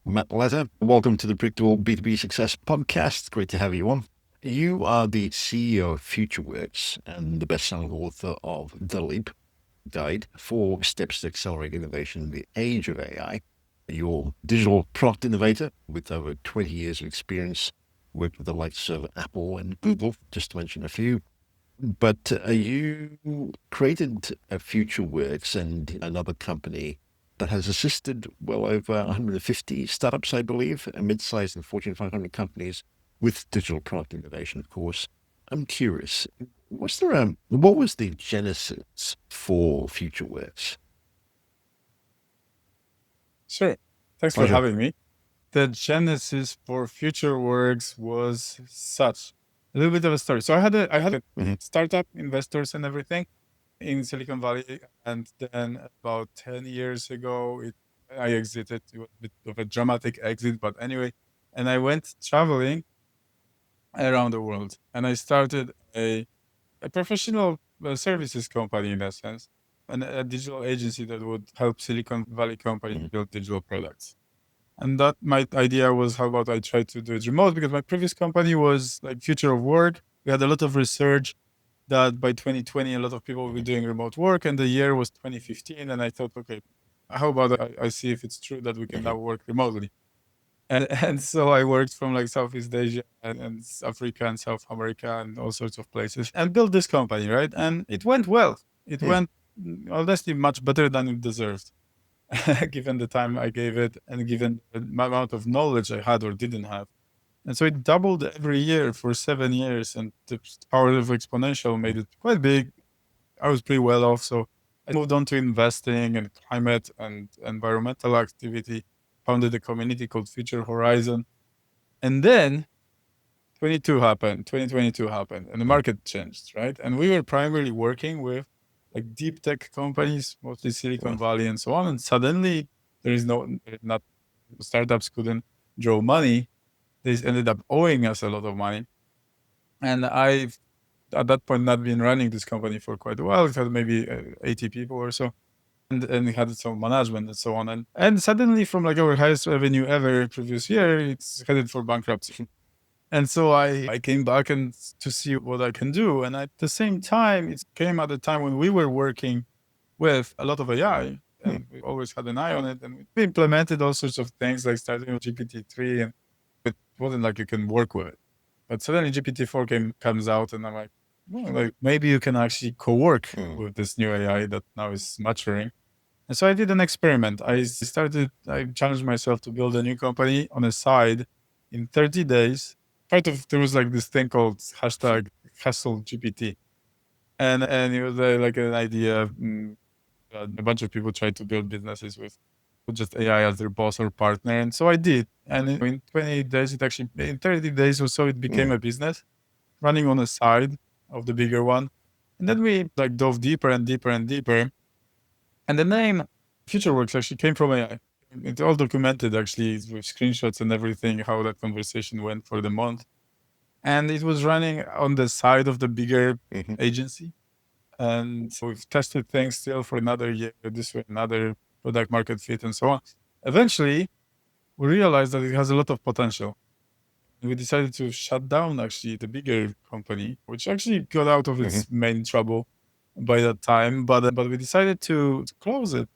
Matt Leta. Welcome to the Predictable B2B Success Podcast. Great to have you on. You are the CEO of FutureWorks and the best-selling author of The Leap Guide, 4 Steps to Accelerate Innovation in the Age of AI. You're a digital product innovator with over 20 years of experience, worked with the likes of Apple and Google, just to mention a few. But you created a FutureWorks and another company that has assisted well over 150 startups, I believe, mid-sized and Fortune 500 companies with digital product innovation, of course. I'm curious, what was the genesis for FutureWorks? Sure. Thanks for Pleasure. having me. The genesis for FutureWorks was such a little bit of a story. So I had a Mhm. startup investors and everything in Silicon Valley, and then about 10 years ago, I exited. It was a bit of a dramatic exit, but anyway, and I went traveling around the world, and I started a professional services company in a sense, and a digital agency that would help Silicon Valley companies Mhm. build digital products. And that my idea was, how about I try to do it remote? Because my previous company was like future of work. We had a lot of research that by 2020, a lot of people will be Mhm. doing remote work, and the year was 2015. And I thought, okay, how about I see if it's true that we can now Mhm. work remotely. And so I worked from like Southeast Asia and Africa and South America and all sorts of places and built this company, right? And it went well. It Hmm. went honestly much better than it deserved, given the time I gave it and given the amount of knowledge I had or didn't have. And so it doubled every year for 7 years, and the power of exponential made it quite big. I was pretty well off. So I moved on to investing and climate and environmental activity, founded a community called Future Horizon. And then 2022 happened, and the Hmm. market changed, right? And we were primarily working with like deep tech companies, mostly Silicon Well, Valley and so on. And suddenly there is not startups couldn't draw money. They ended up owing us a lot of money. And I've at that point not been running this company for quite a while. It had maybe 80 people or so. And it had its own management and so on. And suddenly from like our highest revenue ever previous year, it's headed for bankruptcy. And so I came back and to see what I can do. And at the same time, it came at a time when we were working with a lot of AI, hmm. and we always had an eye on it. And we implemented all sorts of things, like starting with GPT-3, and it wasn't like you can work with it. But suddenly GPT-4 comes out, and I'm like, well, like maybe you can actually co-work Hmm. with this new AI that now is maturing. And so I did an experiment. I challenged myself to build a new company on a side in 30 days. There was like this thing called hashtag Hustle GPT. And it was like an idea. A bunch of people tried to build businesses with just AI as their boss or partner. And so I did. And in 20 days, in 30 days or so, it became Hmm. a business running on the side of the bigger one. And then we like dove deeper and deeper and deeper. And the name FutureWorks actually came from AI. It's all documented actually with screenshots and everything, how that conversation went for the month. And it was running on the side of the bigger Hmm. agency. And so we've tested things still for another year, this way, another product market fit and so on. Eventually, we realized that it has a lot of potential. We decided to shut down actually the bigger company, which actually got out of Hmm. its main trouble by that time. But we decided to close it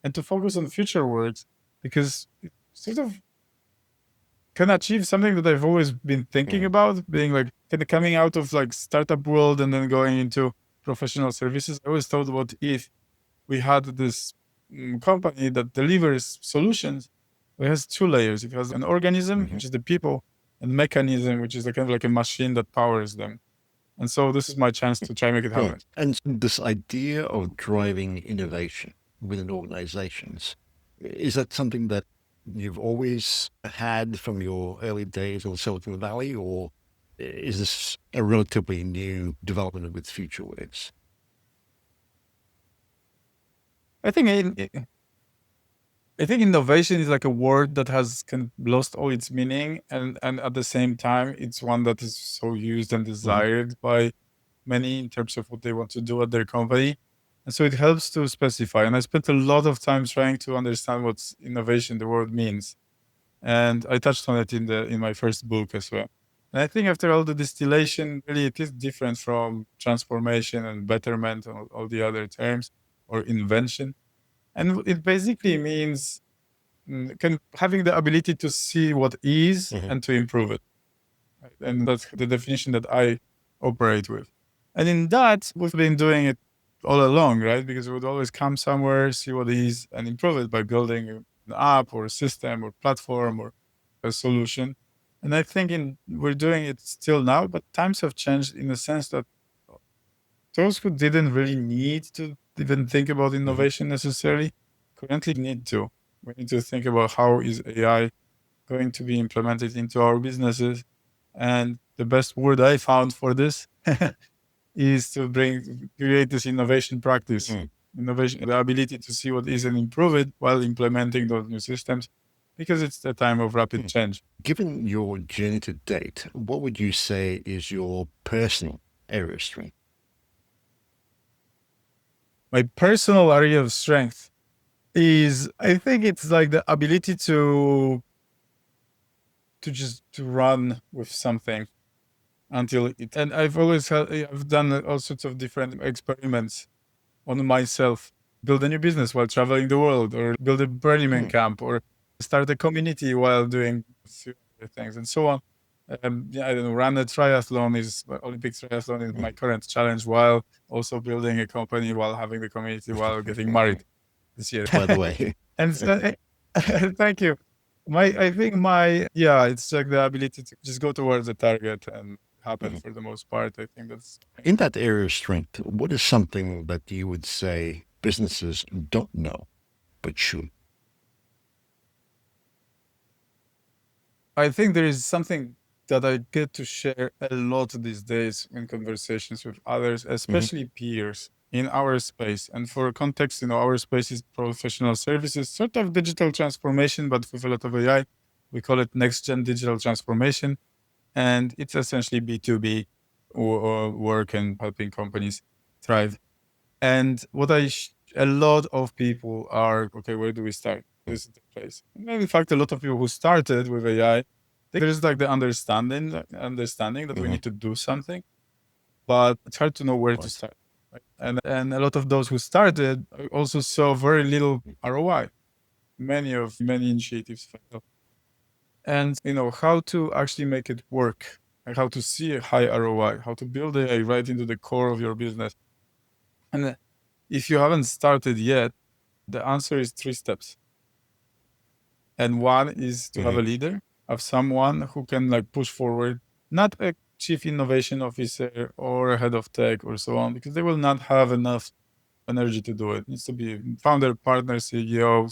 and to focus on FutureWorks because it sort of can achieve something that I've always been thinking Hmm. about, being like kind of coming out of like startup world and then going into professional services. I always thought about if we had this company that delivers solutions. It has two layers. It has an organism, Hmm. which is the people, and mechanism, which is kind of like a machine that powers them. And so this is my chance to try and make it Cool. happen. And this idea of driving innovation within organizations, is that something that you've always had from your early days on Silicon Valley, or is this a relatively new development with FutureWorks? I think I think innovation is like a word that has kind of lost all its meaning, and at the same time, it's one that is so used and Hmm. desired by many in terms of what they want to do at their company. And so it helps to specify. And I spent a lot of time trying to understand what innovation the word means. And I touched on it in my first book as well. And I think after all the distillation, really it is different from transformation and betterment and all the other terms, or invention. And it basically means having the ability to see what is and to improve it. Right? And that's the definition that I operate with. And in that, we've been doing it all along, right? Because we would always come somewhere, see what is, and improve it by building an app or a system or platform or a solution. And I think we're doing it still now, but times have changed in the sense that those who didn't really need to even think about innovation necessarily currently need to. We need to think about how is AI going to be implemented into our businesses. And the best word I found for this is to create this innovation practice. Innovation, the ability to see what is and improve it while implementing those new systems, because it's the time of rapid change. Given your journey to date, what would you say is your personal area of strength? My personal area of strength is, I think it's like the ability to run with something until it. And I've done all sorts of different experiments on myself. Build a new business while traveling the world, or build a Burning Man camp, or start a community while doing things, and so on. I don't know, run a triathlon, Olympic triathlon is my current challenge, while also building a company, while having the community, while getting married this year. By the way. And so, thank you. It's like the ability to just go towards the target and happen for the most part. I think that's... In that area of strength, what is something that you would say businesses don't know but should? I think there is something that I get to share a lot these days in conversations with others, especially peers in our space. And for context, our space is professional services, sort of digital transformation, but with a lot of AI. We call it next-gen digital transformation. And it's essentially B2B work and helping companies thrive. And a lot of people are, okay, where do we start? This is the place. And in fact, a lot of people who started with AI, there's like the understanding that we need to do something, but it's hard to know where to start. Right? And a lot of those who started also saw very little ROI. Many initiatives fail. And how to actually make it work, and how to see a high ROI, how to build AI right into the core of your business. And if you haven't started yet, the answer is 3 steps. And one is to have a leader, have someone who can push forward, not a chief innovation officer or a head of tech or so on, because they will not have enough energy to do it. It needs to be founder, partner, CEO,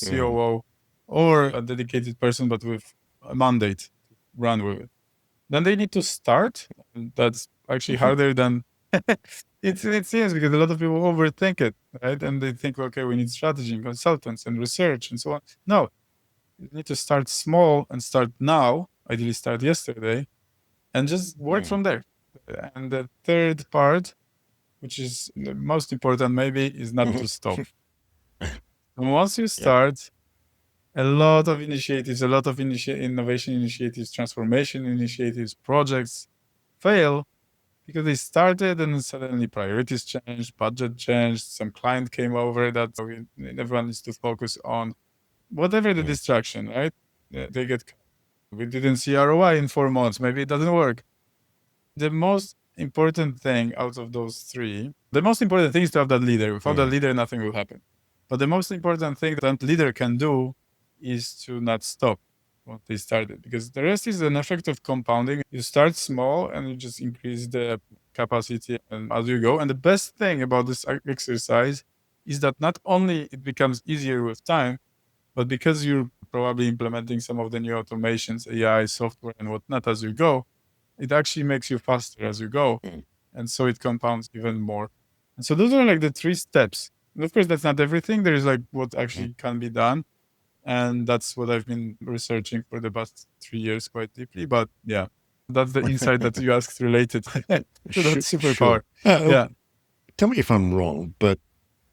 COO, or a dedicated person, but with a mandate to run with it. Then they need to start. And that's actually harder than it seems, because a lot of people overthink it, right? And they think, okay, we need strategy and consultants and research and so on. No, you need to start small and start now, ideally start yesterday, and just work from there. And the third part, which is the most important maybe, is not to stop. And once you start, a lot of initiatives, innovation initiatives, transformation initiatives, projects fail because they started and suddenly priorities changed, budget changed, some client came over that everyone needs to focus on. Whatever the distraction, right? They get, we didn't see ROI in 4 months, maybe it doesn't work. The most important thing out of those 3, the most important thing is to have that leader. Without that leader, nothing will happen. But the most important thing that leader can do is to not stop what they started, because the rest is an effect of compounding. You start small and you just increase the capacity and as you go. And the best thing about this exercise is that not only it becomes easier with time, but because you're probably implementing some of the new automations, AI, software, and whatnot as you go, it actually makes you faster as you go. And so it compounds even more. And so those are the 3 steps. And of course, that's not everything. There is what actually can be done. And that's what I've been researching for the past 3 years quite deeply. But yeah, that's the insight that you asked related to that superpower. Yeah. Tell me if I'm wrong, but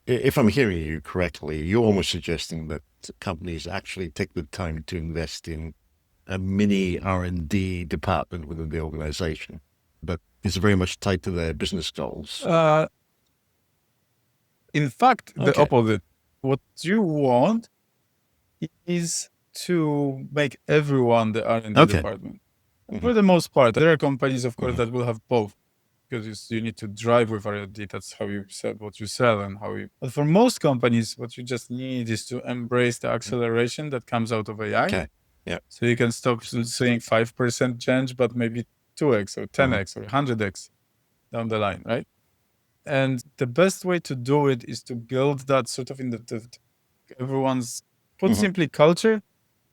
if I'm hearing you correctly, you're almost suggesting that companies actually take the time to invest in a mini R&D department within the organization, but it's very much tied to their business goals. In fact, the Okay. opposite. What you want is to make everyone the R&D Okay. department. For the most part, there are companies, of course, Mhm. that will have both, because you need to drive with R&D. That's how you sell what you sell and how you. But for most companies, what you just need is to embrace the acceleration that comes out of AI. Okay. Yeah. So you can stop saying 5% change, but maybe 2x or 10x or 100x down the line, right? And the best way to do it is to build that sort of in the everyone's, put simply culture,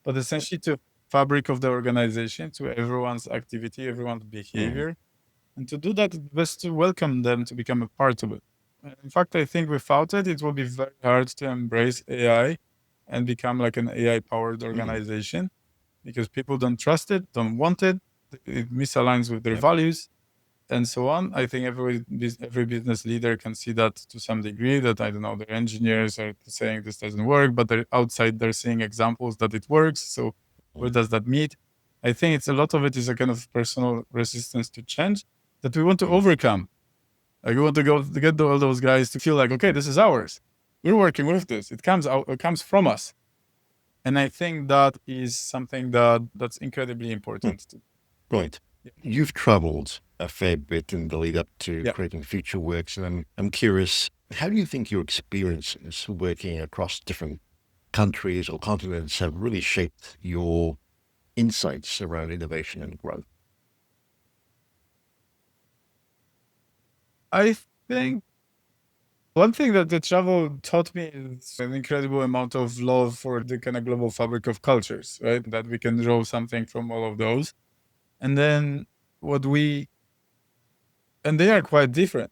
but essentially to fabric of the organization, to everyone's activity, everyone's behavior. And to do that, it's best to welcome them to become a part of it. And in fact, I think without it, it will be very hard to embrace AI and become like an AI-powered organization, because people don't trust it, don't want it, it misaligns with their values, and so on. I think every business leader can see that to some degree, that, I don't know, their engineers are saying this doesn't work, but they're outside, they're seeing examples that it works. So where does that meet? I think it's a lot of it is a kind of personal resistance to change that we want to overcome. Like we want to go to get all those guys to feel like, okay, this is ours. We're working with this. It comes out, it comes from us. And I think that is something that's incredibly important. Right. You've traveled a fair bit in the lead up to creating FutureWorks, and I'm curious, how do you think your experiences working across different countries or continents have really shaped your insights around innovation and growth? I think one thing that the travel taught me is an incredible amount of love for the kind of global fabric of cultures, right? That we can draw something from all of those. And then and they are quite different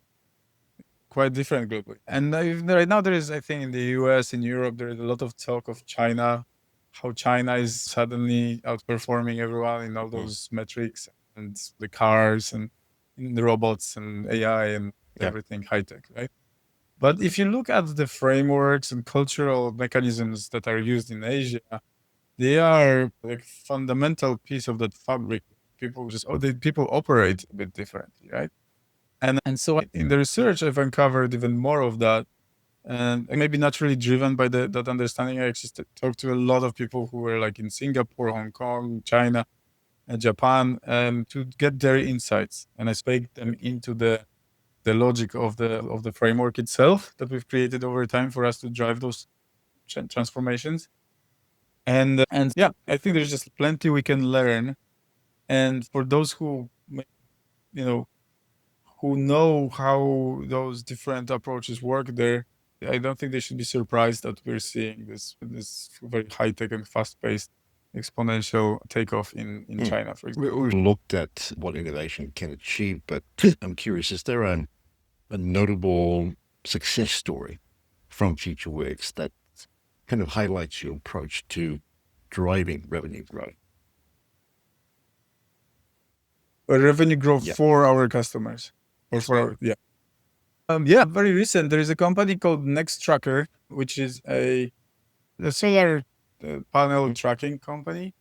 globally. And right now there is, I think in the US, in Europe, there is a lot of talk of China, how China is suddenly outperforming everyone in all those metrics, and the cars and in the robots and AI and everything high tech, right? But if you look at the frameworks and cultural mechanisms that are used in Asia, they are like fundamental piece of that fabric. People operate a bit differently, right? And so in the research, I've uncovered even more of that, and maybe naturally driven by that understanding. I actually talked to a lot of people who were like in Singapore, Hong Kong, China, and Japan, to get their insights, and I baked them into the logic of the framework itself that we've created over time for us to drive those transformations. And yeah, I think there's just plenty we can learn. And for those who who know how those different approaches work there, I don't think they should be surprised that we're seeing this very high tech and fast paced exponential takeoff in China, for example. We've looked at what innovation can achieve, but I'm curious, is there a notable success story from FutureWorks that kind of highlights your approach to driving revenue growth? Revenue growth for our customers, or for our, very recent. There is a company called Next Tracker, which is a solar panel tracking company.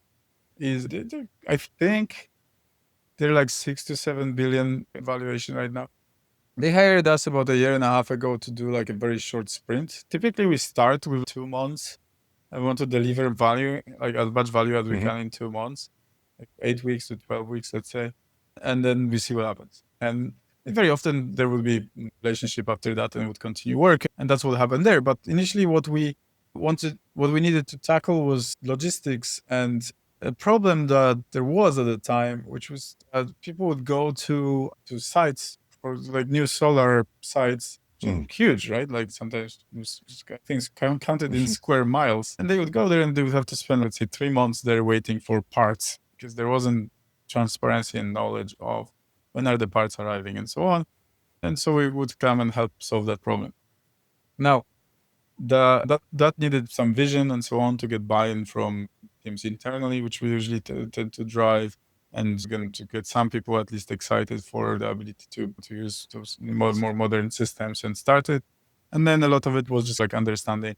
I think they're like 6 to 7 billion valuation right now. They hired us about a year and a half ago to do like a very short sprint. Typically, we start with 2 months. I want to deliver value, like as much value as we can in 2 months, like 8 weeks to 12 weeks, let's say. And then we see what happens. And very often there will be relationship after that and would continue work. And that's what happened there. But initially what we needed to tackle was logistics, and a problem that there was at the time, which was people would go to sites for like new solar sites, huge, right? Like sometimes things counted in square miles, and they would go there and they would have to spend, let's say, 3 months there waiting for parts, because there wasn't transparency and knowledge of when are the parts arriving and so on. And so we would come and help solve that problem. Now, that needed some vision and so on to get buy-in from teams internally, which we usually tend to drive, and going to get some people at least excited for the ability to use those more modern systems and start it. And then a lot of it was just like understanding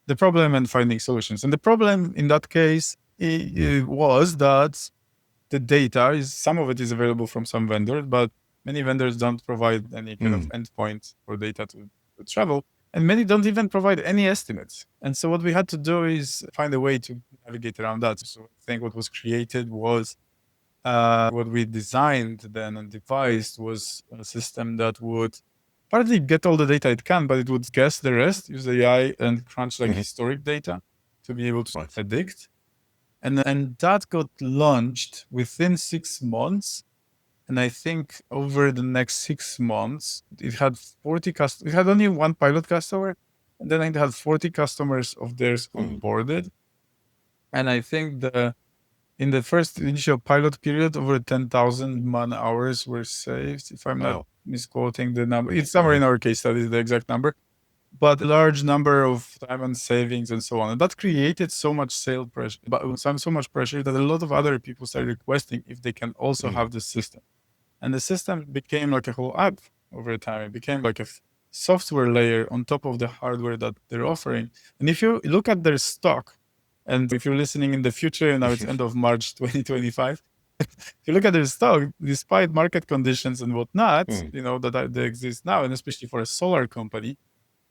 the problem and finding solutions. And the problem in that case was that the data is, some of it is available from some vendors, but many vendors don't provide any kind of endpoint for data to travel. And many don't even provide any estimates. And so what we had to do is find a way to navigate around that. So I think what was created was what we designed then and devised was a system that would partly get all the data it can, but it would guess the rest, use AI and crunch like historic data to be able to predict. And that got launched within 6 months. And I think over the next 6 months, it had 40 customers. It had only one pilot customer, and then it had 40 customers of theirs onboarded. And I think in the first initial pilot period, over 10,000 man hours were saved. If I'm not misquoting the number, it's somewhere in our case study, the exact number, but a large number of time and savings and so on. And that created so much sale pressure, but so much pressure that a lot of other people started requesting if they can also have the system. And the system became like a whole app over time. It became like a software layer on top of the hardware that they're offering. And if you look at their stock, and if you're listening in the future, now it's end of March 2025, if you look at their stock, despite market conditions and whatnot, that they exist now, and especially for a solar company,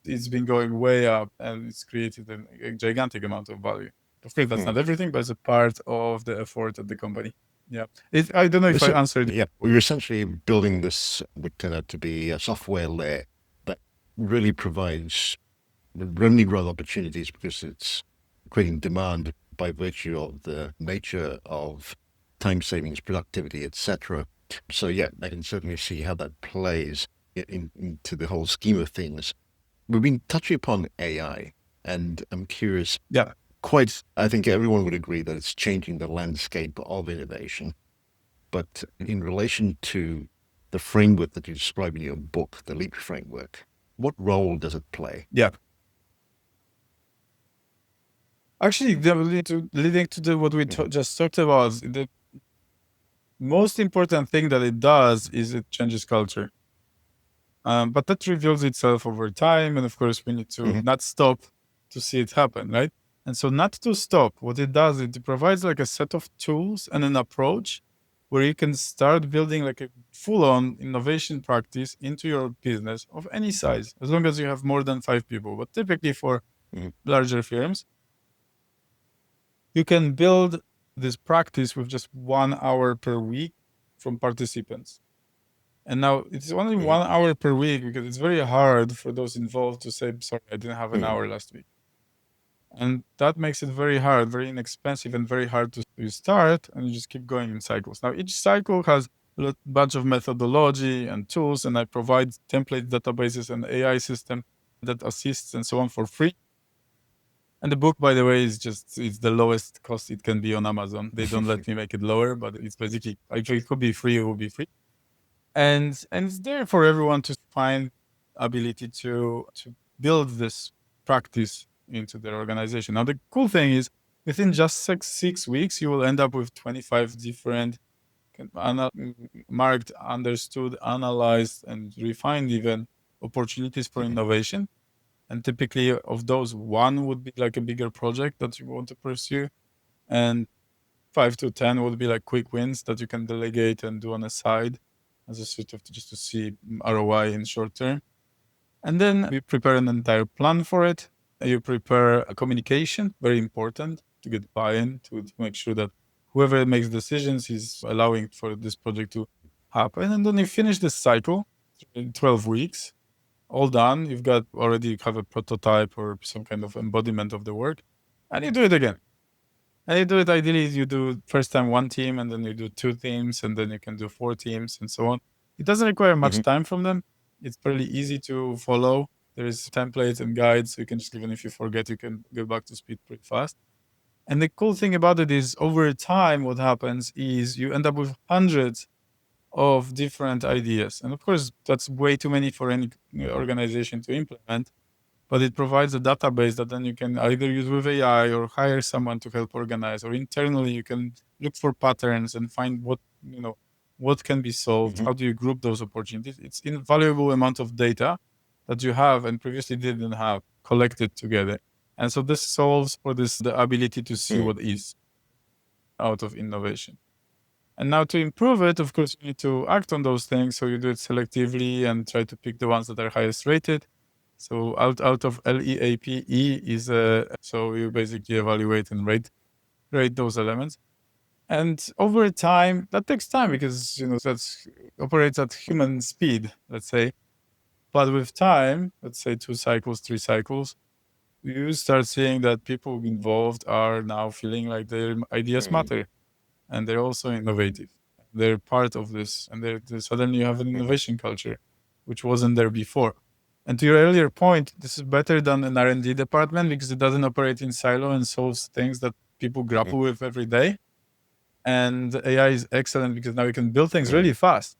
it's been going way up and it's created a gigantic amount of value. Of course, that's not everything, but it's a part of the effort of the company. Yeah. I don't know if I answered. Yeah. We were essentially building this, what turned out to be a software layer that really provides revenue growth opportunities because it's creating demand by virtue of the nature of time savings, productivity, etc. So yeah, I can certainly see how that plays into the whole scheme of things. We've been touching upon AI, and I'm curious. Yeah. I think everyone would agree that it's changing the landscape of innovation. But in relation to the framework that you describe in your book, the LEAP framework, what role does it play? Yeah. Actually, leading to what we just talked about, the most important thing that it does is it changes culture. But that reveals itself over time. And of course, we need to not stop to see it happen, right? And so not to stop, what it does, it provides like a set of tools and an approach where you can start building like a full-on innovation practice into your business of any size, as long as you have more than 5 people. But typically for larger firms, you can build this practice with just 1 hour per week from participants. And now it's only 1 hour per week because it's very hard for those involved to say, sorry, I didn't have an hour last week. And that makes it very hard, very inexpensive, and very hard to start, and you just keep going in cycles. Now, each cycle has a bunch of methodology and tools, and I provide template databases and AI system that assists and so on for free. And the book, by the way, it's the lowest cost it can be on Amazon. They don't let me make it lower, but it's basically, if it could be free, it would be free. And it's there for everyone to find ability to build this practice into their organization. Now, the cool thing is within just 6 weeks, you will end up with 25 different marked, understood, analyzed, and refined even opportunities for innovation. And typically of those, one would be like a bigger project that you want to pursue. And 5 to 10 would be like quick wins that you can delegate and do on the side as a sort of just to see ROI in short term. And then we prepare an entire plan for it. You prepare a communication, very important to get buy-in, to make sure that whoever makes decisions is allowing for this project to happen. And then you finish this cycle in 12 weeks, all done. You have a prototype or some kind of embodiment of the work, and you do it again. And you do it, ideally, you do first time 1 team, and then you do 2 teams, and then you can do 4 teams and so on. It doesn't require much time from them. It's fairly easy to follow. There is templates and guides, so you can just, even if you forget, you can go back to speed pretty fast. And the cool thing about it is over time, what happens is you end up with hundreds of different ideas. And of course, that's way too many for any organization to implement. But it provides a database that then you can either use with AI or hire someone to help organize, or internally you can look for patterns and find what can be solved. How do you group those opportunities? It's invaluable amount of data that you have and previously didn't have collected together. And so this solves for the ability to see what is out of innovation. And now to improve it, of course, you need to act on those things. So you do it selectively and try to pick the ones that are highest rated. So out of LEAP, E is so you basically evaluate and rate those elements. And over time, that takes time because that's operates at human speed, let's say. But with time, let's say 2 cycles, 3 cycles, you start seeing that people involved are now feeling like their ideas matter, and they're also innovative. They're part of this, and suddenly you have an innovation culture, which wasn't there before. And to your earlier point, this is better than an R&D department because it doesn't operate in silo and solves things that people grapple with every day. And AI is excellent because now you can build things really fast,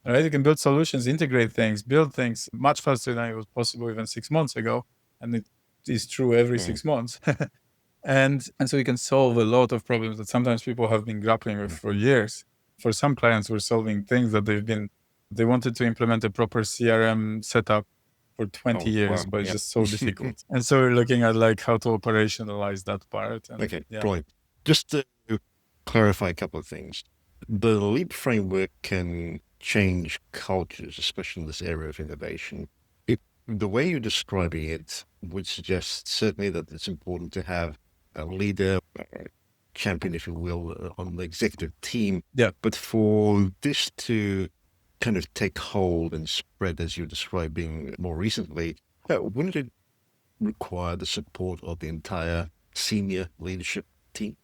right? You can build solutions, integrate things, build things much faster than it was possible even 6 months ago. And it is true every 6 months. And so you can solve a lot of problems that sometimes people have been grappling with for years. For some clients, we're solving things that they wanted to implement a proper CRM setup for 20 years, but it's just so difficult. And so we're looking at like how to operationalize that part. And, Brilliant. Just to clarify a couple of things. The LEAP framework can change cultures, especially in this area of innovation. The way you're describing it would suggest certainly that it's important to have a leader, champion, if you will, on the executive team. Yeah. But for this to kind of take hold and spread, as you're describing more recently, wouldn't it require the support of the entire senior leadership team?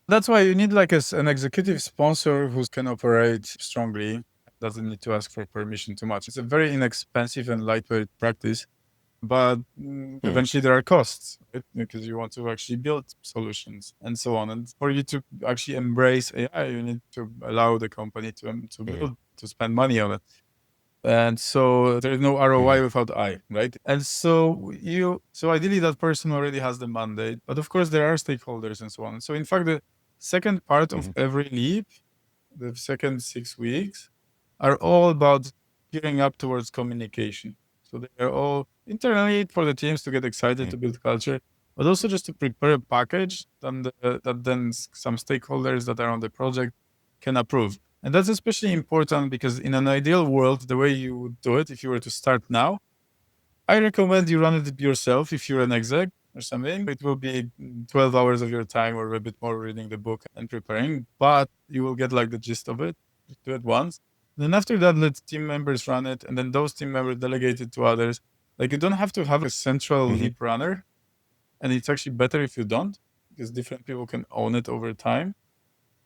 That's why you need like an executive sponsor who can operate strongly, doesn't need to ask for permission too much. It's a very inexpensive and lightweight practice, but eventually there are costs, right? Because you want to actually build solutions and so on. And for you to actually embrace AI, you need to allow the company to build, to spend money on it. And so there's no ROI without I, right? And so ideally that person already has the mandate, but of course there are stakeholders and so on. So in fact, the second part of every leap, the second 6 weeks, are all about gearing up towards communication. So they are all internally for the teams to get excited to build culture, but also just to prepare a package that then some stakeholders that are on the project can approve. And that's especially important because in an ideal world, the way you would do it, if you were to start now, I recommend you run it yourself if you're an exec or something. It will be 12 hours of your time or a bit more reading the book and preparing, but you will get like the gist of it. Just do it once. Then after that, let team members run it, and then those team members delegate it to others. Like you don't have to have a central leap runner, and it's actually better if you don't, because different people can own it over time.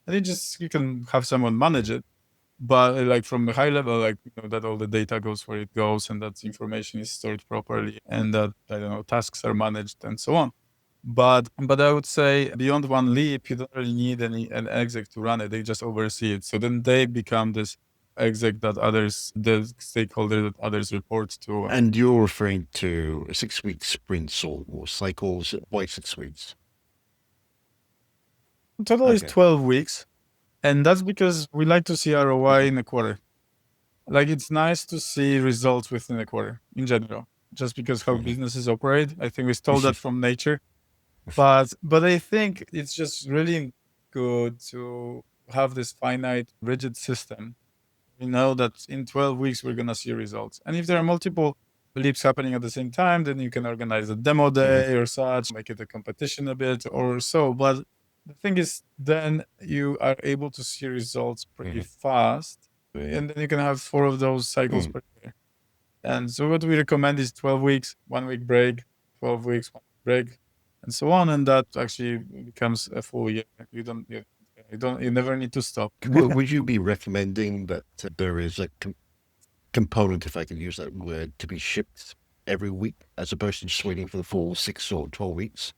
And you can have someone manage it, but like from the high level, like that all the data goes where it goes, and that information is stored properly, and that tasks are managed and so on. But I would say beyond one leap, you don't really need an exec to run it. They just oversee it. So then they become this exec the stakeholder that others report to. And you're referring to 6 week sprints or cycles. Why 6 weeks? Total is 12 weeks. And that's because we like to see ROI in a quarter. Like it's nice to see results within a quarter in general, just because how businesses operate. I think we stole that from nature. But I think it's just really good to have this finite, rigid system. We know that in 12 weeks, we're going to see results. And if there are multiple leaps happening at the same time, then you can organize a demo day or such, make it a competition a bit or so. But the thing is, then you are able to see results pretty fast. And then you can have 4 of those cycles per year. And so what we recommend is 12 weeks, 1 week break, 12 weeks, 1 week break, and so on. And that actually becomes a full year. You never need to stop. Would you be recommending that there is a component, if I can use that word, to be shipped every week as opposed to just waiting for the full 6 or 12 weeks?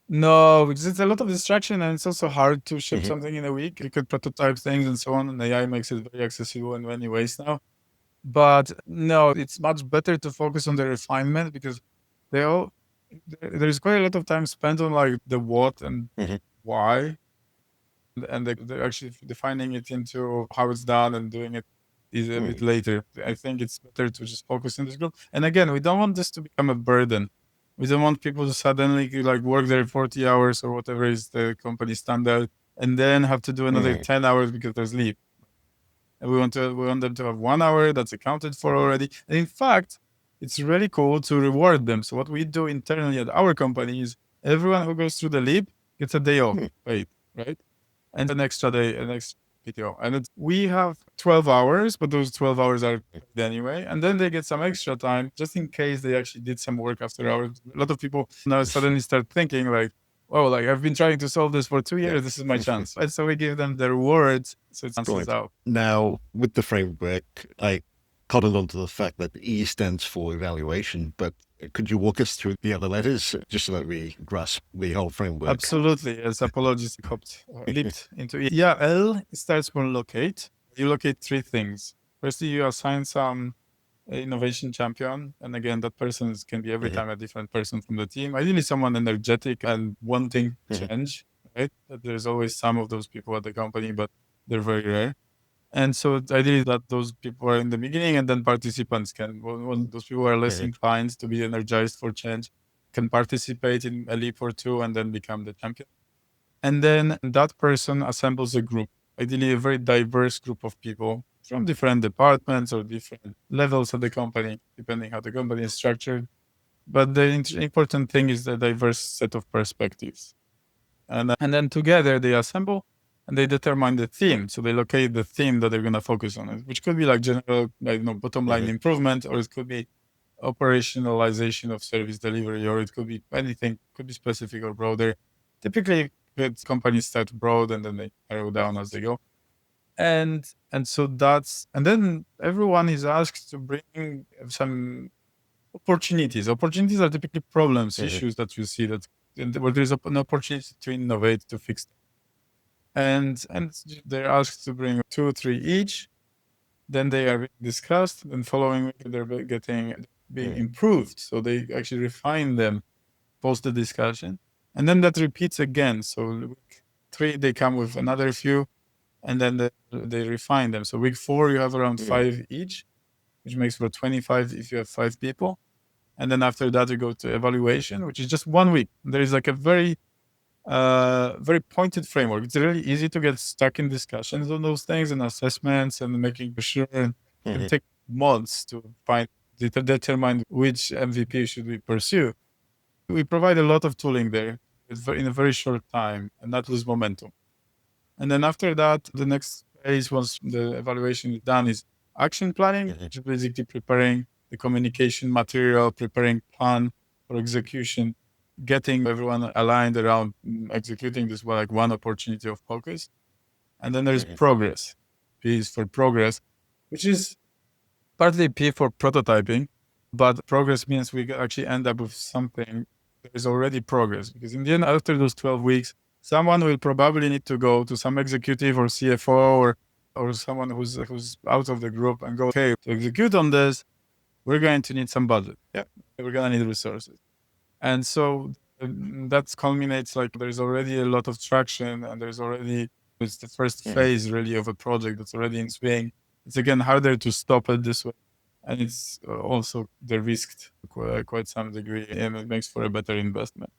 No, because it's a lot of distraction, and it's also hard to ship something in a week. You could prototype things and so on, and AI makes it very accessible in many ways now. But no, it's much better to focus on the refinement because there's quite a lot of time spent on like the what and why, and they're actually defining it into how it's done and doing it is a bit later. I think it's better to just focus in this group. And again, we don't want this to become a burden. We don't want people to suddenly like work their 40 hours or whatever is the company standard and then have to do another 10 hours because there's leave. And we want them to have 1 hour that's accounted for already. And in fact, it's really cool to reward them. So what we do internally at our company is everyone who goes through the leap gets a day off paid, right? And an extra day, an extra PTO. And we have 12 hours, but those 12 hours are paid anyway. And then they get some extra time just in case they actually did some work after hours. A lot of people now suddenly start thinking like, oh, like I've been trying to solve this for 2 years. This is my chance. And so we give them the rewards. So it cancels out. Now, with the framework, I cottoned onto the fact that E stands for evaluation, but could you walk us through the other letters just so that we grasp the whole framework? Absolutely. As apologies leaped into E. Yeah, L starts from locate. You locate 3 things. Firstly, you assign some innovation champion. And again, that person can be every time a different person from the team. Ideally, someone energetic and wanting change, right? There's always some of those people at the company, but they're very rare. And so ideally that those people are in the beginning and then participants can, when those people are less inclined to be energized for change, can participate in a leap or 2 and then become the champion. And then that person assembles a group, ideally a very diverse group of people from different departments or different levels of the company, depending how the company is structured. But the important thing is the diverse set of perspectives. And then together they assemble and they determine the theme. So they locate the theme that they're going to focus on, which could be like general, like, bottom line improvement, or it could be operationalization of service delivery, or it could be anything, could be specific or broader. Typically, companies start broad and then they narrow down as they go. And so and then everyone is asked to bring some opportunities. Opportunities are typically problems, issues that you see where there's an opportunity to innovate, to fix them. And they're asked to bring 2 or 3 each. Then they are discussed. And following week, they're being improved. So they actually refine them post the discussion. And then that repeats again. So week 3, they come with another few. And then they refine them. So week 4, you have around 5 each, which makes for 25 if you have 5 people. And then after that, you go to evaluation, which is just 1 week. There is like a very pointed framework. It's really easy to get stuck in discussions on those things and assessments and making sure it can take months to determine which MVP should we pursue. We provide a lot of tooling there in a very short time and not lose momentum. And then after that, the next phase, once the evaluation is done, is action planning, which is basically preparing the communication material, preparing plan for execution, getting everyone aligned around executing this like one opportunity of focus. And then there's progress. P is for progress, which is partly P for prototyping, but progress means we actually end up with something that is already progress. Because in the end, after those 12 weeks, someone will probably need to go to some executive or CFO or someone who's out of the group and go, okay, to execute on this, we're going to need some budget. Yeah, we're going to need resources. And so that culminates like there's already a lot of traction and it's the first phase really of a project that's already in swing. It's again harder to stop it this way. And it's also de-risked quite some degree and it makes for a better investment.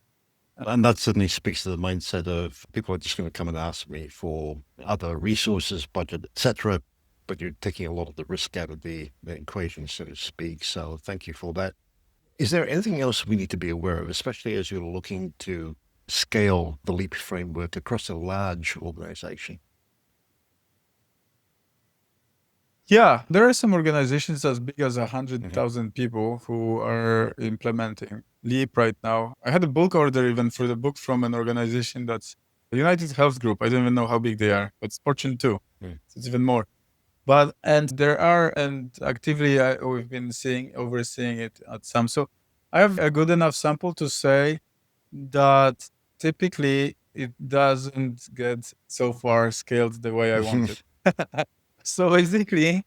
And that certainly speaks to the mindset of people are just going to come and ask me for other resources, budget, etc. But you're taking a lot of the risk out of the equation, so to speak. So thank you for that. Is there anything else we need to be aware of, especially as you're looking to scale the LEAP framework across a large organization? Yeah, there are some organizations as big as 100,000 people who are implementing LEAP right now. I had a bulk order even for the book from an organization that's the United Health Group. I don't even know how big they are, but it's Fortune 2. So it's even more. And there are, and actively we've been overseeing it at some. So I have a good enough sample to say that typically it doesn't get so far scaled the way I wanted. So basically,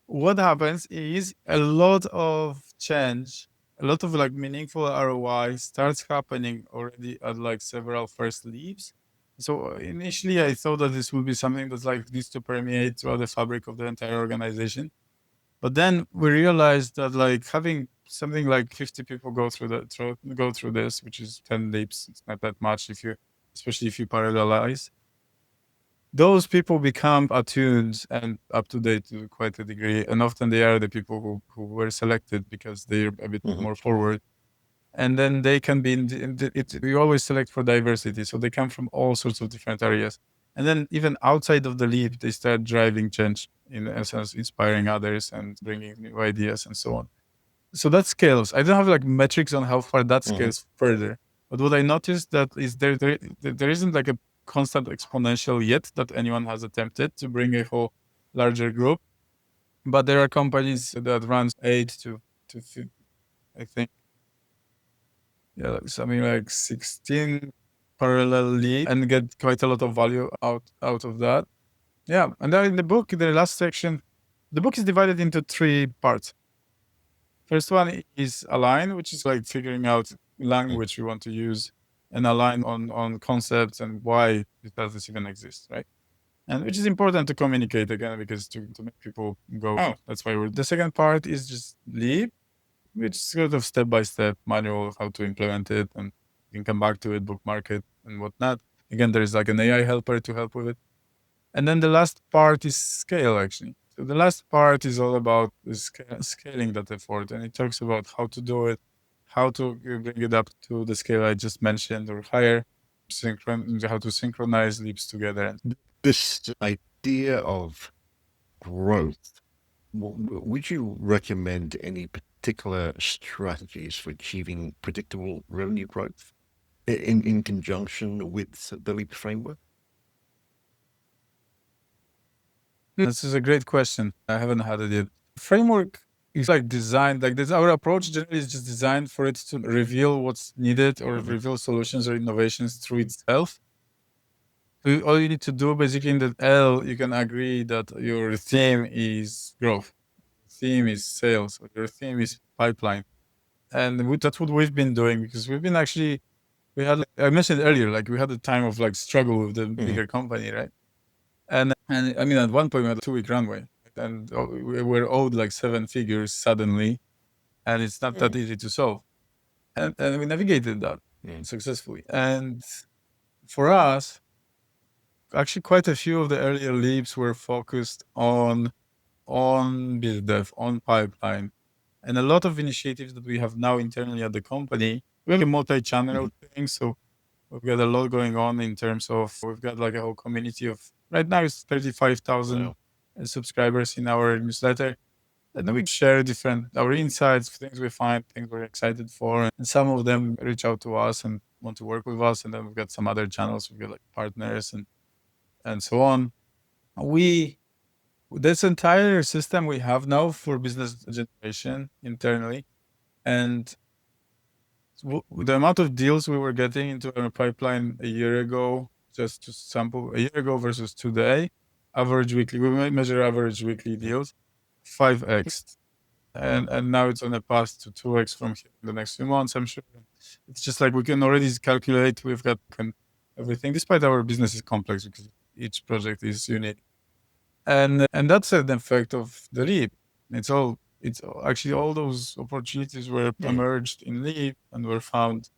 what happens is a lot of change, a lot of like meaningful ROI starts happening already at like several first leaps. So initially I thought that this would be something that's like needs to permeate throughout the fabric of the entire organization. But then we realized that like having something like 50 people go through this, which is 10 leaps, it's not that much especially if you parallelize. Those people become attuned and up to date to quite a degree, and often they are the people who were selected because they're a bit more forward. And then they can be we always select for diversity, so they come from all sorts of different areas. And then even outside of the lead, they start driving change, in essence, inspiring others and bringing new ideas and so on. So that scales. I don't have like metrics on how far that scales further. But what I noticed that is there isn't like a constant exponential yet that anyone has attempted to bring a whole larger group. But there are companies that runs 8 to 15, I think. Yeah, like something like 16 parallel leads and get quite a lot of value out of that. Yeah. And then in the book, the last section, the book is divided into 3 parts. First one is align, which is like figuring out language we want to use and align on concepts and why does this even exist, right? And which is important to communicate again, because to make people go, oh, that's why we're. The second part is just lead, which is sort of step-by-step manual how to implement it, and you can come back to it, bookmark it and whatnot. Again, there's like an AI helper to help with it. And then the last part is scale, actually. So the last part is all about scaling that effort, and it talks about how to do it, how to bring it up to the scale I just mentioned or higher, how to synchronize leaps together. This idea of growth, would you recommend any particular strategies for achieving predictable revenue growth in conjunction with the LEAP framework? This is a great question. I haven't had it yet. Framework is like designed, like this. Our approach generally is just designed for it to reveal what's needed or reveal solutions or innovations through itself. So all you need to do basically in the L, you can agree that your theme is growth, theme is sales, or your theme is pipeline. And that's what we've been doing, because we've been actually, I mentioned earlier, like we had a time of like struggle with the bigger company, right? And I mean, at one point we had a 2-week runway, and we were owed like 7 figures suddenly, and it's not that easy to solve. And we navigated that successfully. And for us, actually quite a few of the earlier leaps were focused on build dev, on pipeline. And a lot of initiatives that we have now internally at the company, we have a multi-channel thing, so we've got a lot going on in terms of, we've got like a whole community of, right now it's 35,000 subscribers in our newsletter. And then we share our insights, things we find, things we're excited for. And some of them reach out to us and want to work with us. And then we've got some other channels, we've got like partners and so on. This entire system we have now for business generation internally, and the amount of deals we were getting into our pipeline a year ago, just to sample, a year ago versus today, average weekly, we measure average weekly deals, 5x. And now it's on a path to 2x from here in the next few months, I'm sure. It's just like we can already calculate, we've got everything, despite our business is complex because each project is unique. And that's an effect of the leap. It's actually all those opportunities were emerged in leap and were found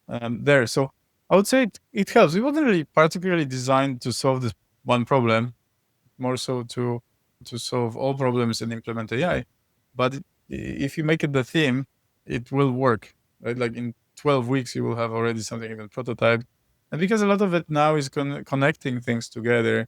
there. So I would say it helps. It wasn't really particularly designed to solve this one problem, more so to solve all problems and implement AI. But if you make it the theme, it will work, right? Like in 12 weeks, you will have already something even prototyped. And because a lot of it now is connecting things together,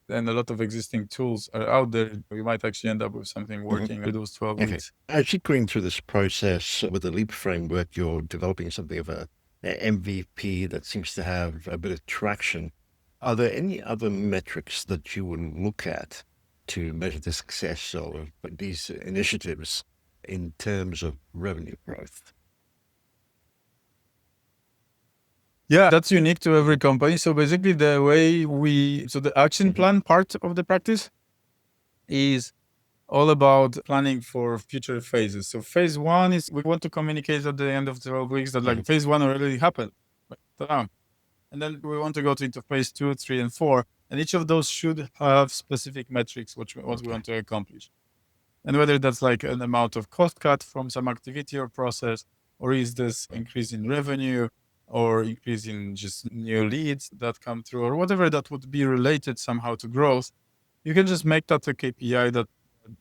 and a lot of existing tools are out there, we might actually end up with something working with those 12 weeks. As you're going through this process with the LEAP framework, you're developing something of a MVP that seems to have a bit of traction. Are there any other metrics that you would look at to measure the success of these initiatives in terms of revenue growth? Yeah, that's unique to every company. So basically the way the action plan part of the practice is all about planning for future phases. So phase 1 is we want to communicate at the end of 12 weeks that like phase 1 already happened. And then we want to go into phase 2, 3, and 4. And each of those should have specific metrics, what we want to accomplish. And whether that's like an amount of cost cut from some activity or process, or is this increase in revenue, or increase in just new leads that come through, or whatever that would be related somehow to growth, you can just make that a KPI that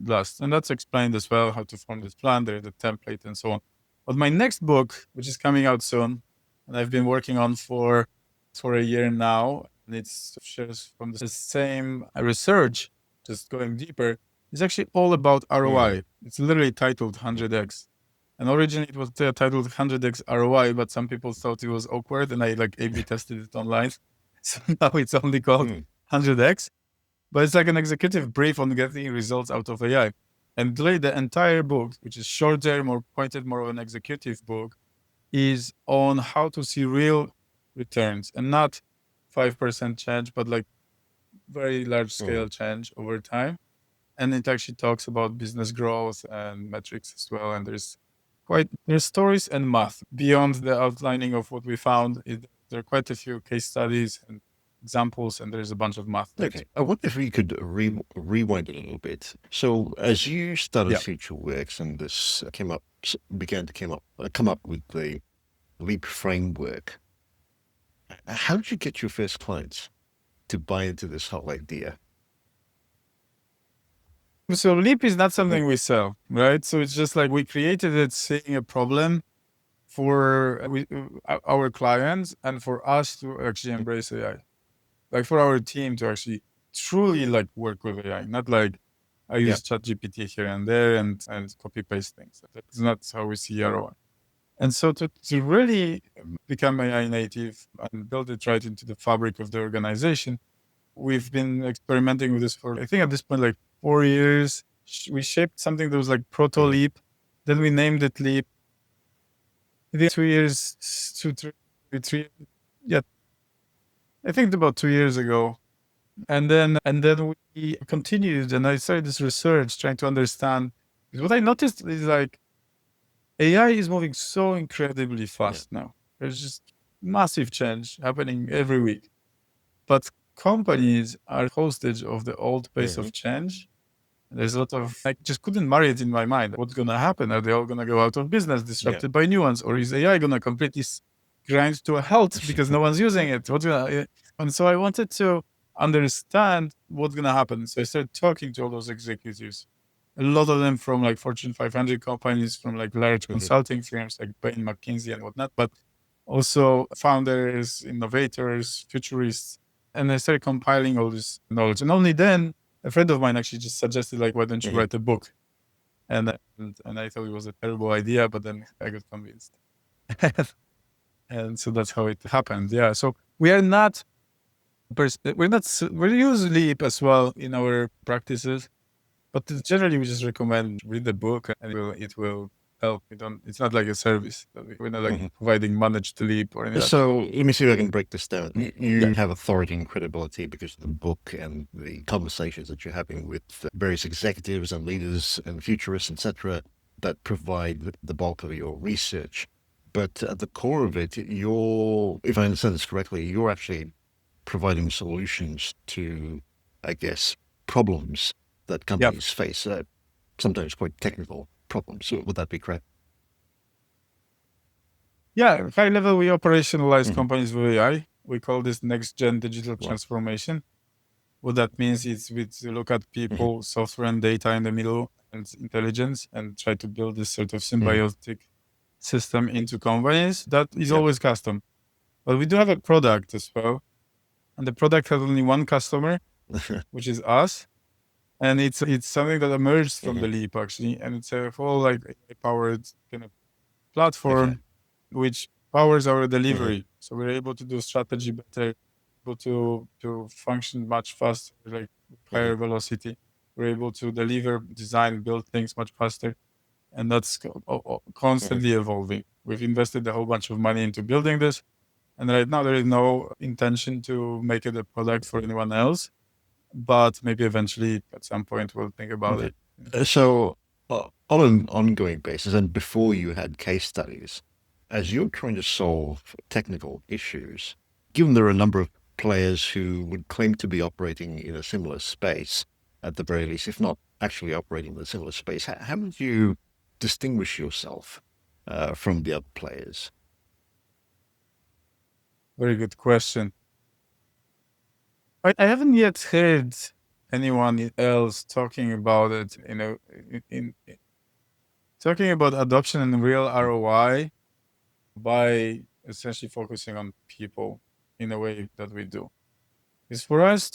lasts. And that's explained as well, how to form this plan, the template, and so on. But my next book, which is coming out soon, and I've been working on for a year now, and it's shares from the same research, just going deeper, is actually all about ROI. It's literally titled 100x. And originally it was titled 100x ROI, but some people thought it was awkward, and I like A/B tested it online. So now it's only called 100x, but it's like an executive brief on getting results out of AI. And literally the entire book, which is shorter, more pointed, more of an executive book, is on how to see real returns and not 5% change, but like very large scale change over time. And it actually talks about business growth and metrics as well. And there's stories and math beyond the outlining of what we found. There are quite a few case studies and examples, and there's a bunch of math. Okay, I wonder if we could rewind a little bit. So, as you started FutureWorks and this began to come up with the Leap framework, how did you get your first clients to buy into this whole idea? So Leap is not something we sell, right? So it's just like we created it, seeing a problem for our clients and for us to actually embrace AI. Like for our team to actually truly like work with AI, not like I use ChatGPT here and there and copy paste things. That's not how we see ROI. And so to really become AI native and build it right into the fabric of the organization, we've been experimenting with this for, I think at this point, like 4 years. We shaped something that was like Proto Leap. Then we named it Leap. I think 2 years, 3, I think about 2 years ago. And then we continued, and I started this research trying to understand. Because what I noticed is like AI is moving so incredibly fast now. There's just massive change happening every week. But companies are hostage of the old pace of change. There's a lot of, I just couldn't marry it in my mind. What's going to happen? Are they all going to go out of business, disrupted by new ones? Or is AI going to completely grind to a halt because no one's using it? And so I wanted to understand what's going to happen. So I started talking to all those executives, a lot of them from like Fortune 500 companies, from like large consulting firms like Bain, McKinsey and whatnot, but also founders, innovators, futurists. And I started compiling all this knowledge. And only then, a friend of mine actually just suggested, like, why don't you write a book? And I thought it was a terrible idea, but then I got convinced. And so that's how it happened. Yeah. So we use Leap as well in our practices, but generally we just recommend read the book and it will help. It's not like a service. We're not like providing managed Leap or anything. So let me see if I can break this down. You have authority and credibility because of the book and the conversations that you're having with various executives and leaders and futurists, etc., that provide the bulk of your research. But at the core of it, if I understand this correctly, you're actually providing solutions to, I guess, problems that companies face, sometimes quite technical problems. So would that be correct? Yeah, high level, we operationalize companies with AI. We call this next-gen digital transformation. What that means is we look at people, software and data in the middle, and intelligence, and try to build this sort of symbiotic system into companies that is always custom. But we do have a product as well. And the product has only one customer, which is us. And it's something that emerged from the Leap, actually. And it's a whole like AI-powered kind of platform which powers our delivery. So we're able to do strategy better, able to function much faster, like higher velocity. We're able to deliver, design, build things much faster. And that's constantly evolving. We've invested a whole bunch of money into building this. And right now there is no intention to make it a product for anyone else. But maybe eventually at some point we'll think about it. So on an ongoing basis, and before you had case studies, as you're trying to solve technical issues, given there are a number of players who would claim to be operating in a similar space, at the very least, if not actually operating in a similar space, how would you distinguish yourself from the other players? Very good question. I haven't yet heard anyone else talking about it, in talking about adoption and real ROI by essentially focusing on people in a way that we do. Is for us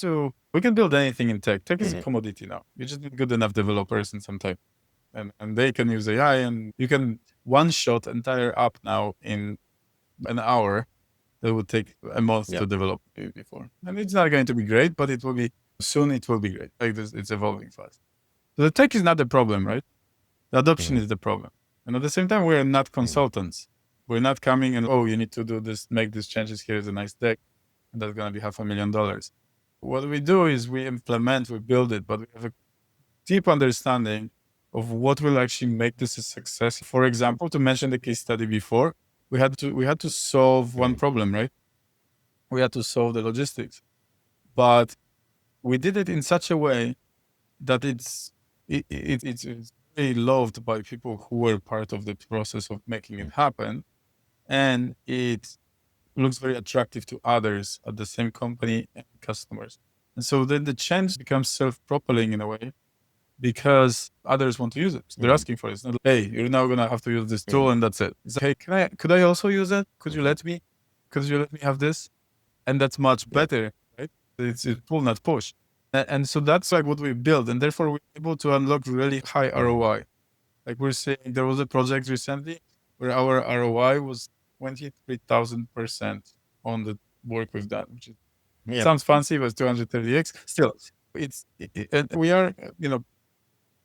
we can build anything in tech. Tech is a commodity now. You just need good enough developers and some time. And they can use AI, and you can one-shot entire app now in an hour that would take a month to develop before. And it's not going to be great, but it will be soon. It will be great. Like this, it's evolving fast. So the tech is not the problem, right? The adoption is the problem. And at the same time, we're not consultants. We're not coming and, oh, you need to do this, make these changes. Here's a nice deck. And that's going to be $500,000. What we do is we implement, we build it, but we have a deep understanding of what will actually make this a success. For example, to mention the case study before, we had to solve one problem, right? We had to solve the logistics, but we did it in such a way that it's very loved by people who were part of the process of making it happen, and it looks very attractive to others at the same company and customers. And so then the change becomes self-propelling in a way, because others want to use it. So they're asking for it. It's not like, hey, you're now going to have to use this tool and that's it. It's like, hey, could I also use it? Could you let me have this? And that's much better, right? It's pull, not push. And so that's like what we build. And therefore we're able to unlock really high ROI. Like we're saying, there was a project recently where our ROI was 23,000% on the work we've done, which sounds fancy, but it's 230x. Still, and we are,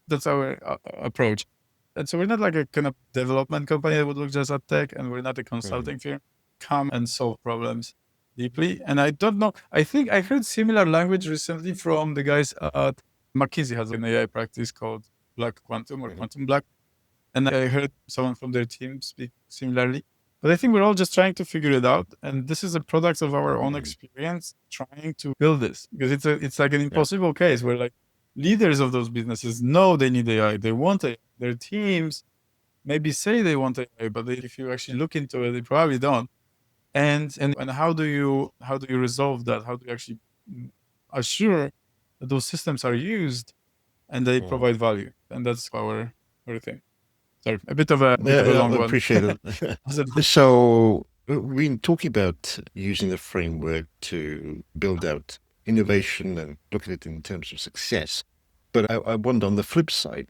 that's our approach. And so we're not like a kind of development company that would look just at tech, and we're not a consulting firm. Come and solve problems deeply. And I don't know, I think I heard similar language recently from the guys at McKinsey has an AI practice called Black Quantum or Quantum Black. And I heard someone from their team speak similarly. But I think we're all just trying to figure it out. And this is a product of our own experience trying to build this, because it's like an impossible case where like leaders of those businesses know they need AI. They want AI. Their teams maybe say they want AI, but if you actually look into it, they probably don't. And how do you resolve that? How do you actually assure that those systems are used and they provide value? And that's our thing. Sorry, a bit of a long one. I appreciate it. So we've been talking about using the framework to build out innovation and look at it in terms of success. But I wonder, on the flip side,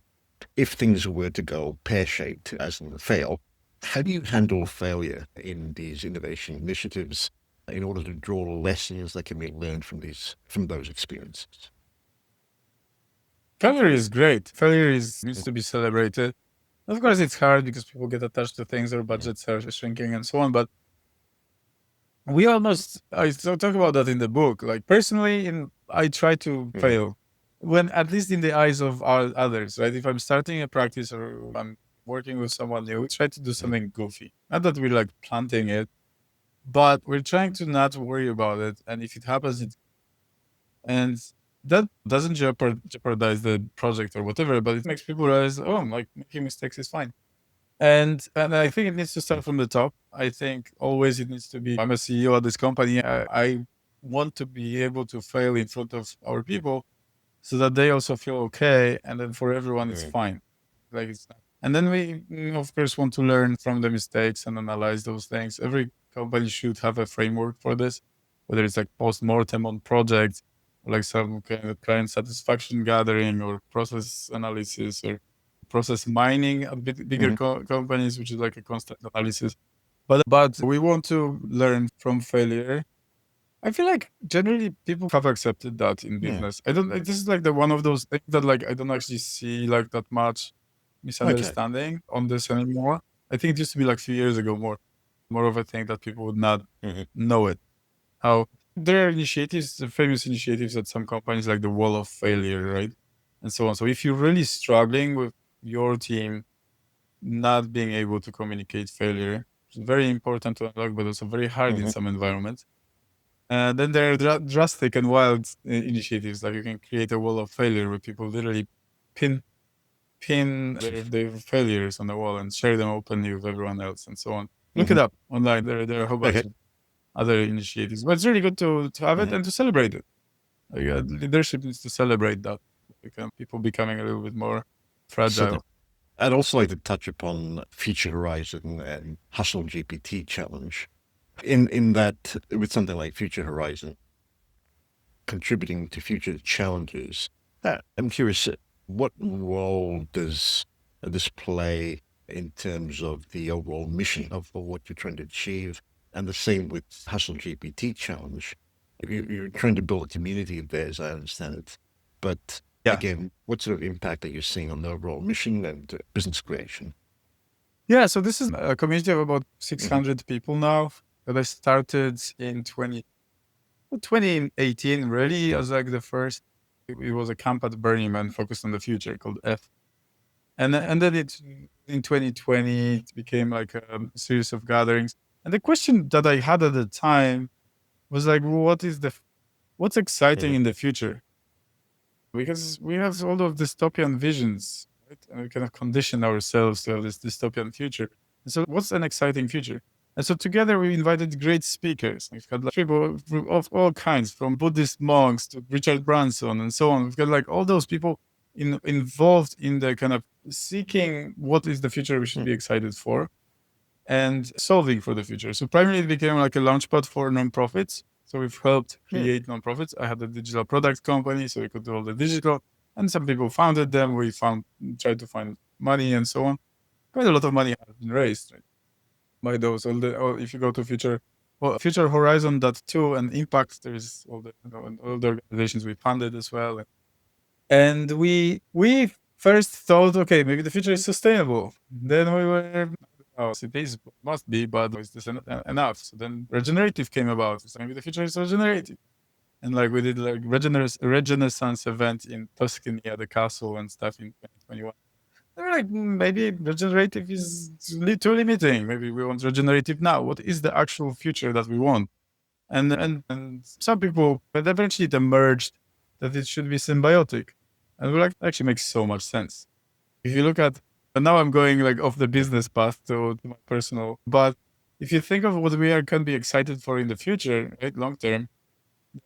if things were to go pear-shaped, as in fail, how do you handle failure in these innovation initiatives in order to draw lessons that can be learned from those experiences? Failure is great. Failure needs to be celebrated. Of course, it's hard because people get attached to things, their budgets are shrinking and so on. But I talk about that in the book. Like personally, I try to fail when, at least in the eyes of others, right? If I'm starting a practice or I'm working with someone new, we try to do something goofy. Not that we're like planting it, but we're trying to not worry about it. And if it happens, and that doesn't jeopardize the project or whatever, but it makes people realize, oh, like making mistakes is fine. And I think it needs to start from the top. I think always it needs to be, I'm a CEO of this company. I want to be able to fail in front of our people so that they also feel okay. And then for everyone, it's fine. Like it's not. And then we, of course, want to learn from the mistakes and analyze those things. Every company should have a framework for this, whether it's like post-mortem on projects, or like some kind of client satisfaction gathering or process analysis or process mining at bigger companies, which is like a constant analysis. But we want to learn from failure. I feel like generally people have accepted that in business. I don't. This is like one of those things that like I don't actually see like that much misunderstanding on this anymore. I think it used to be like a few years ago more of a thing that people would not know it. How there are initiatives, famous initiatives at some companies like the wall of failure, right? And so on. So if you're really struggling with your team not being able to communicate failure, it's very important to unlock, but also very hard in some environments. Then there are drastic and wild initiatives, like you can create a wall of failure where people literally pin their failures on the wall and share them openly with everyone else and so on. Look it up online. There are a whole bunch Okay. of other initiatives, but it's really good to have it and to celebrate it. Leadership needs to celebrate that. People becoming a little bit more fragile. So I'd also like to touch upon Future Horizon and Hustle GPT challenge. In that, with something like Future Horizon, contributing to future challenges, I'm curious, what role does this play in terms of the overall mission of what you're trying to achieve? And the same with Hustle GPT challenge. You're trying to build a community of theirs, I understand it. But Yeah. again, what sort of impact that you're seeing on the overall mission and business creation? Yeah, so this is a community of about 600 people now that I started in 2018, really, as like the first. It was a camp at Burning Man focused on the future called F. And then in 2020, it became like a series of gatherings. And the question that I had at the time was like, what's exciting in the future? Because we have all of dystopian visions, right? And we kind of condition ourselves to have this dystopian future. And so what's an exciting future? And so together we invited great speakers. We've had like people of all kinds, from Buddhist monks to Richard Branson and so on. We've got like all those people involved in the kind of seeking what is the future we should be excited for and solving for the future. So primarily it became like a launchpad for nonprofits. So we've helped create nonprofits. I had a digital product company, so we could do all the digital, and some people founded them. We tried to find money and so on. Quite a lot of money has been raised, right, by those. If you go to Future Horizon .2 and Impact, there's all the organizations we funded as well. And we first thought, okay, maybe the future is sustainable. Then we were, it must be, but is this enough? So then regenerative came about. So maybe the future is regenerative. And like we did like Renaissance event in Tuscany at the castle and stuff in 2021. They were like, maybe regenerative is too limiting. Maybe we want regenerative now. What is the actual future that we want? And some people, but eventually it emerged that it should be symbiotic. And we're like, actually makes so much sense. If you look at, and now I'm going like off the business path to my personal, but if you think of what can be excited for in the future, right, long term,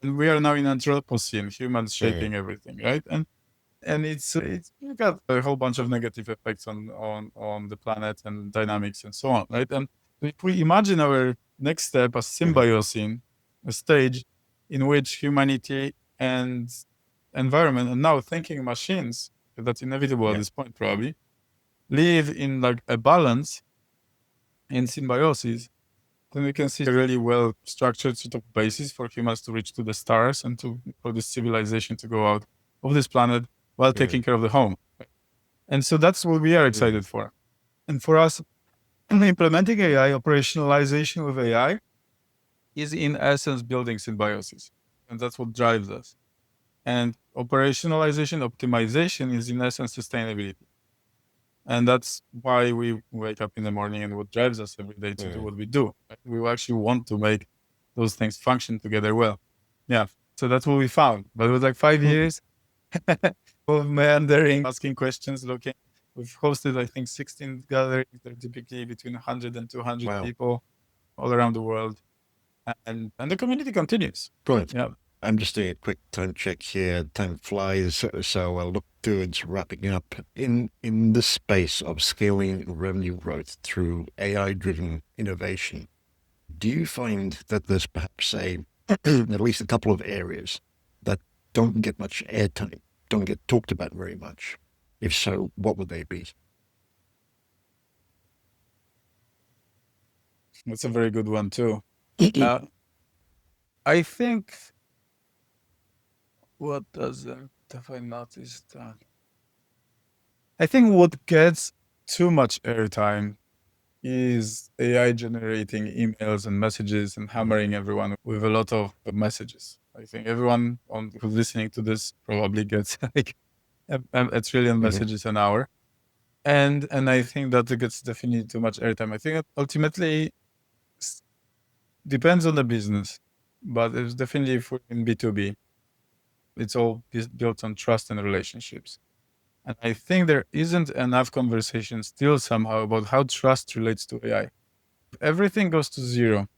then we are now in Anthropocene, humans shaping everything, right? And it's got a whole bunch of negative effects on the planet and dynamics and so on, right? And if we imagine our next step as symbiosine, a stage in which humanity and environment and now thinking machines, that's inevitable at this point probably, live in like a balance in symbiosis, then we can see a really well structured sort of basis for humans to reach to the stars and for this civilization to go out of this planet while taking care of the home. And so that's what we are excited for. And for us, implementing AI, operationalization with AI is in essence building symbiosis. And that's what drives us. And operationalization, optimization is in essence sustainability. And that's why we wake up in the morning and what drives us every day to do what we do. We actually want to make those things function together well. Yeah. So that's what we found. But it was like 5 years of meandering, asking questions, looking. We've hosted, I think, 16 gatherings. They're typically between 100 and 200 people all around the world. And the community continues. Brilliant. Yeah. I'm just doing a quick time check here. Time flies, so I'll look towards wrapping up. In the space of scaling revenue growth through AI-driven innovation, do you find that there's perhaps at least a couple of areas that don't get much airtime, don't get talked about very much? If so, what would they be? That's a very good one too. I think what have I noticed? I think what gets too much airtime is AI generating emails and messages and hammering everyone with a lot of messages. I think everyone who's listening to this probably gets like a trillion messages an hour. And I think that it gets definitely too much airtime. I think ultimately depends on the business. but it's definitely in B2B. It's all built on trust and relationships. And I think there isn't enough conversation still somehow about how trust relates to AI. Everything goes to zero.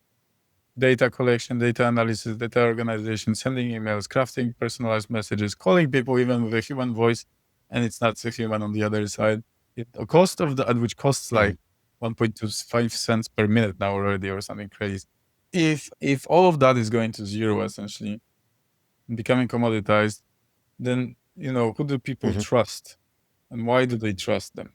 Data collection, data analysis, data organization, sending emails, crafting personalized messages, calling people even with a human voice, and it's not a human on the other side. The cost of that, which costs like 1.25 cents per minute now already, or something crazy. If all of that is going to zero essentially, and becoming commoditized, then who do people trust, and why do they trust them?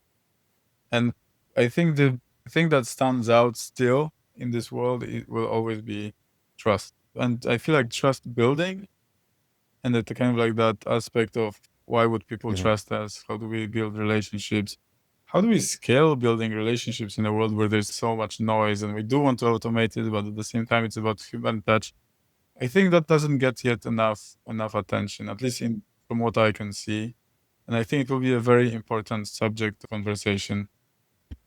And I think the thing that stands out still in this world, it will always be trust. And I feel like trust building, and that kind of like that aspect of why would people trust us? How do we build relationships? How do we scale building relationships in a world where there's so much noise and we do want to automate it, but at the same time, it's about human touch. I think that doesn't get yet enough attention, at least from what I can see. And I think it will be a very important subject of conversation.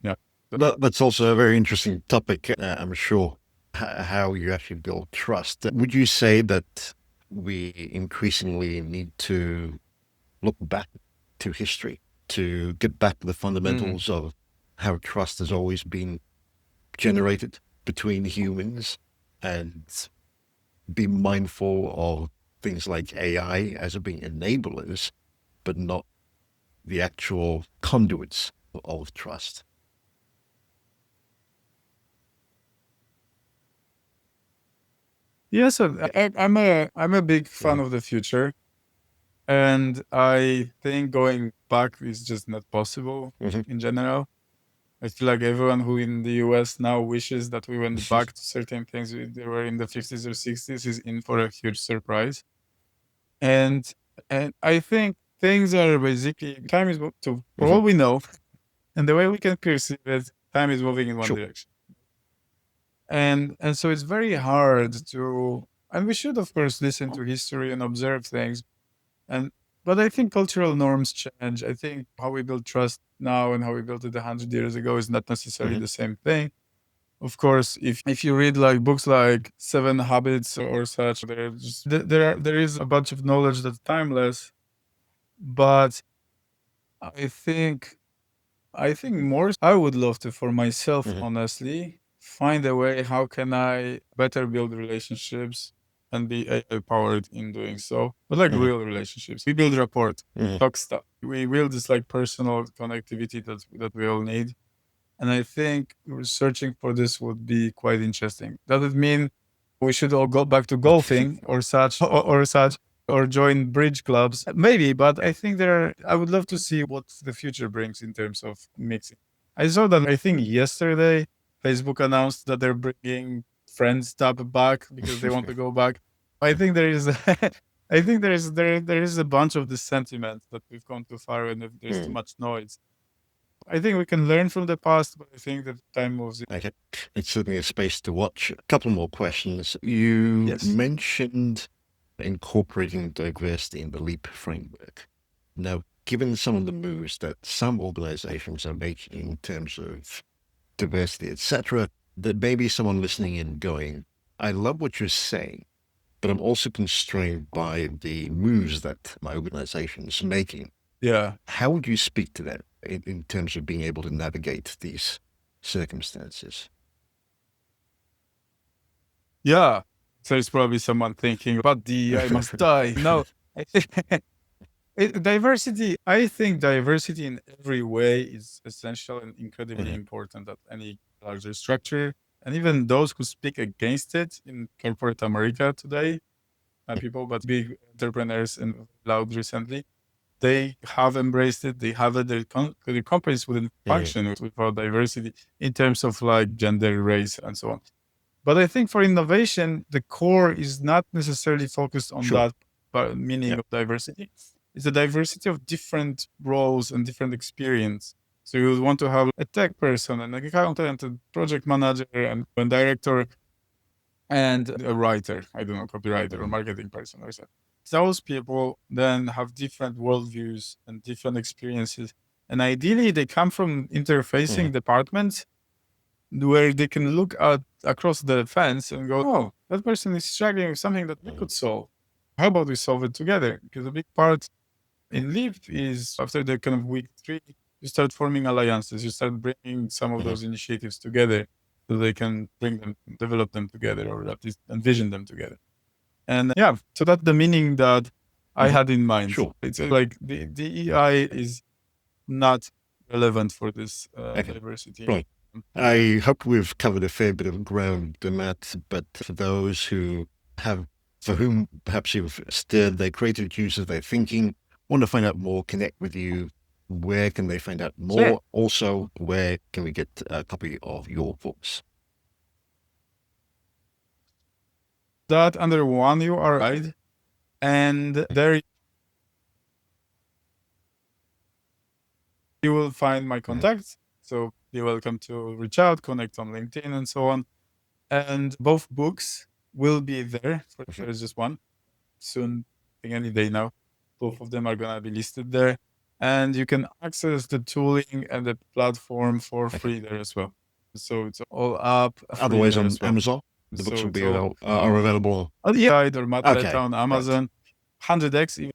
Yeah. That's also a very interesting topic, I'm sure, how you actually build trust. Would you say that we increasingly need to look back to history to get back to the fundamentals of how trust has always been generated between humans, and be mindful of things like AI as being enablers, but not the actual conduits of trust? Yes, I'm a big fan of the future, and I think going back is just not possible in general. I feel like everyone who in the US now wishes that we went back to certain things they were in the 50s or 60s is in for a huge surprise. And I think things are basically time is for all we know, and the way we can perceive it, time is moving in one direction. And so it's very hard to, and we should of course listen to history and observe things. But I think cultural norms change. I think how we build trust now and how we built it 100 years ago is not necessarily the same thing. Of course, if you read like books like Seven Habits or such, there is a bunch of knowledge that's timeless. But I think more I would love to, for myself, honestly, find a way how can I better build relationships and be AI powered in doing so. But like real relationships. We build rapport, talk stuff. We build this like personal connectivity that we all need. And I think searching for this would be quite interesting. Does it mean we should all go back to golfing or such or join bridge clubs? Maybe, but I think I would love to see what the future brings in terms of mixing. I saw that, I think yesterday, Facebook announced that they're bringing Friends tab back because they want to go back. I think there is I think there is a bunch of this sentiment that we've gone too far and there's too much noise. I think we can learn from the past, but I think that time moves. Okay. It's certainly a space to watch. A couple more questions. You mentioned incorporating diversity in the LEAP framework. Now, given some of the moves that some organizations are making in terms of diversity, etc., that maybe someone listening in going, I love what you're saying, but I'm also constrained by the moves that my organization is making. Yeah. How would you speak to that in terms of being able to navigate these circumstances? Yeah. So there's probably someone thinking, but I must die. No, I think diversity, I think diversity in every way is essential and incredibly important at any larger structure. And even those who speak against it in corporate America today, people, but big entrepreneurs and loud recently, they have embraced it. They have it. Their companies wouldn't function without diversity in terms of like gender, race, and so on. But I think for innovation, the core is not necessarily focused on that meaning of diversity. It's the diversity of different roles and different experience. So you would want to have a tech person, an accountant, a project manager, and a director, and a writer, I don't know, copywriter or marketing person or something. Those people then have different worldviews and different experiences. And ideally, they come from interfacing departments. where they can look out across the fence and go, oh, that person is struggling with something that we could solve. How about we solve it together? Because a big part in Leap is after the kind of week 3, you start forming alliances. You start bringing some of those initiatives together so they can develop them together, or at least envision them together. And so that's the meaning that I had in mind. Sure. It's like the EI is not relevant for this diversity. Right. I hope we've covered a fair bit of ground, Matt, but for those for whom perhaps you've stirred their creative juices, their thinking, want to find out more, connect with you, where can they find out more? Sure. Also, where can we get a copy of your books? That under one URL, and there you will find my contacts. So you're welcome to reach out, connect on LinkedIn and so on. And both books will be there. There's just one. Soon, I think any day now, both of them are going to be listed there. And you can access the tooling and the platform for free there as well. So it's all up. Otherwise on Amazon, the books will be are available. Or Matt Leta on Amazon. Right. 100x even.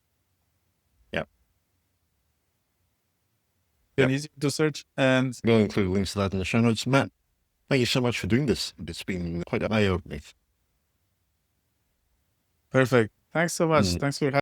Yep. Easy to search, and we'll include links to that in the show notes. Matt, thank you so much for doing this. It's been quite eye-opening. Perfect. Thanks so much. Thanks for having me.